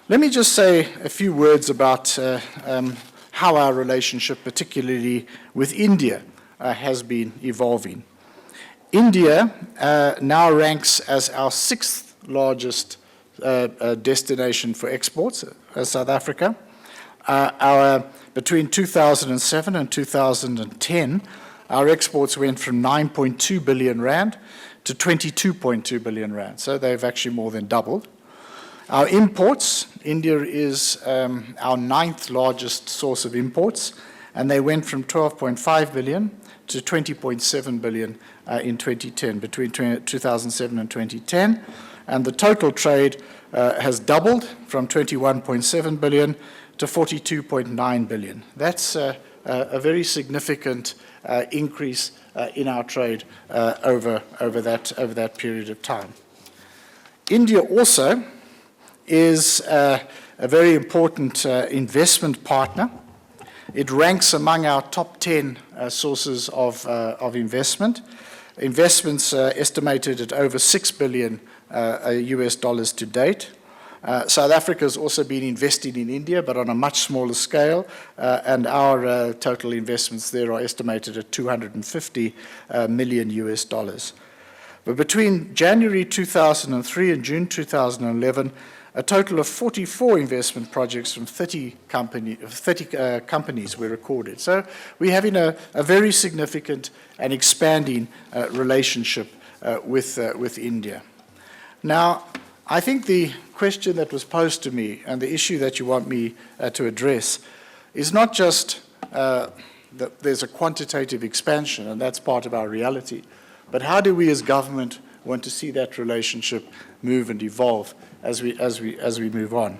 Let me just say a few words about how our relationship, particularly with India, has been evolving. India now ranks as our 6th largest destination for exports, South Africa. Between 2007 and 2010, our exports went from 9.2 billion rand to 22.2 billion rand. So they've actually more than doubled. Our imports, India is our 9th largest source of imports, and they went from 12.5 billion to 20.7 billion in 2010, between 2007 and 2010. And the total trade has doubled from 21.7 billion to 42.9 billion. That's a very significant increase in our trade over that period of time. India also is a very important investment partner. It ranks among our top 10 sources of investment. Investments estimated at over $6 billion US dollars to date. South Africa has also been investing in India, but on a much smaller scale, and our total investments there are estimated at 250 million US dollars. But between January 2003 and June 2011, a total of 44 investment projects from 30 companies were recorded. So we're having a very significant and expanding relationship with India. Now, I think the question that was posed to me and the issue that you want me to address is not just that there's a quantitative expansion, and that's part of our reality, but how do we as government want to see that relationship move and evolve as we move on?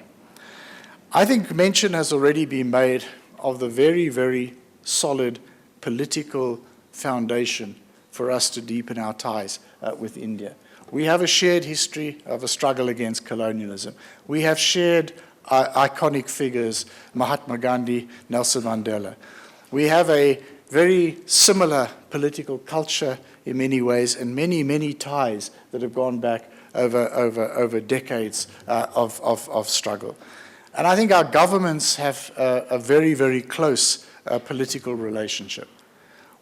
I think mention has already been made of the very, very solid political foundation for us to deepen our ties with India. We have a shared history of a struggle against colonialism. We have shared iconic figures, Mahatma Gandhi, Nelson Mandela. We have a very similar political culture in many ways, and many, many ties that have gone back over decades of struggle. And I think our governments have a very, very close political relationship.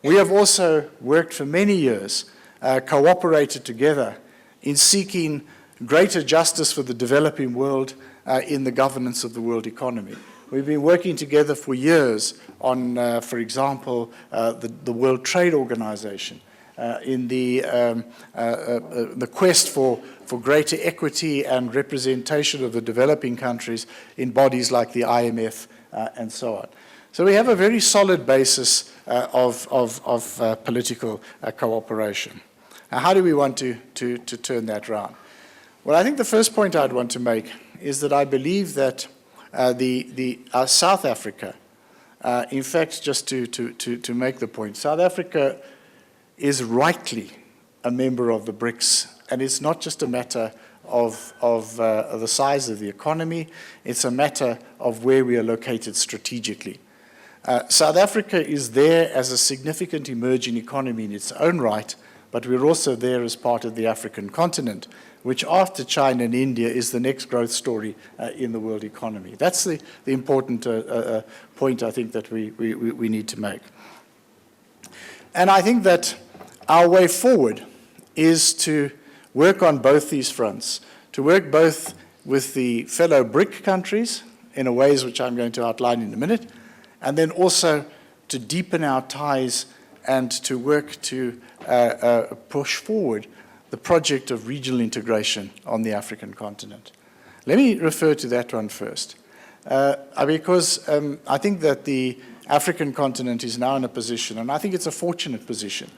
We have also worked for many years, cooperated together in seeking greater justice for the developing world in the governance of the world economy. We've been working together for years on, for example, the World Trade Organization, in the quest for greater equity and representation of the developing countries in bodies like the IMF and so on. So we have a very solid basis of political cooperation. Now, how do we want to turn that around? Well, I think the first point I'd want to make is that I believe that South Africa, in fact, just to make the point, South Africa is rightly a member of the BRICS, and it's not just a matter of the size of the economy, it's a matter of where we are located strategically. South Africa is there as a significant emerging economy in its own right, but we're also there as part of the African continent, which after China and India is the next growth story in the world economy. That's the important point I think that we need to make. And I think that our way forward is to work on both these fronts, to work both with the fellow BRIC countries in ways which I'm going to outline in a minute, and then also to deepen our ties and to work to push forward the project of regional integration on the African continent. Let me refer to that one first, because I think that the African continent is now in a position, and I think it's a fortunate position,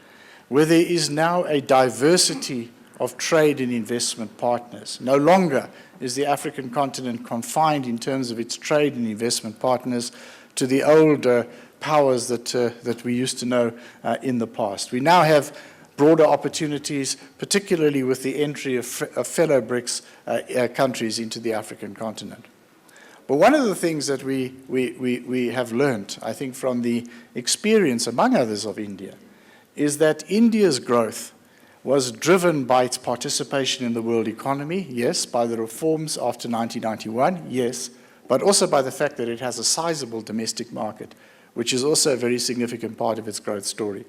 where there is now a diversity of trade and investment partners. No longer is the African continent confined in terms of its trade and investment partners to the old powers that we used to know in the past. We now have broader opportunities, particularly with the entry of fellow BRICS countries into the African continent. But one of the things that we have learned, I think, from the experience, among others, of India, is that India's growth was driven by its participation in the world economy, yes, by the reforms after 1991, yes, but also by the fact that it has a sizable domestic market, which is also a very significant part of its growth story.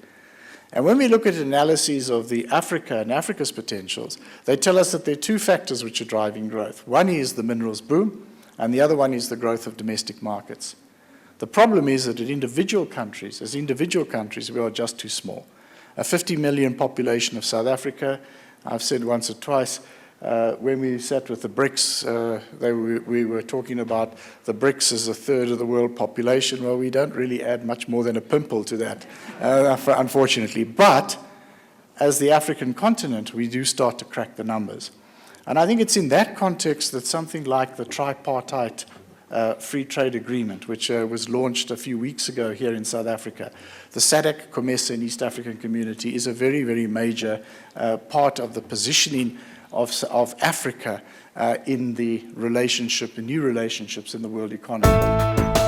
And when we look at analyses of Africa and Africa's potentials, they tell us that there are two factors which are driving growth. One is the minerals boom, and the other one is the growth of domestic markets. The problem is that as individual countries, we are just too small. A 50 million population of South Africa, I've said once or twice, when we sat with the BRICS, we were talking about the BRICS as a third of the world population. Well, we don't really add much more than a pimple to that, unfortunately. But as the African continent, we do start to crack the numbers. And I think it's in that context that something like the tripartite free trade agreement, which was launched a few weeks ago here in South Africa. The SADC, COMESA, and East African Community is a very, very major part of the positioning of Africa in the relationship, the new relationships in the world economy.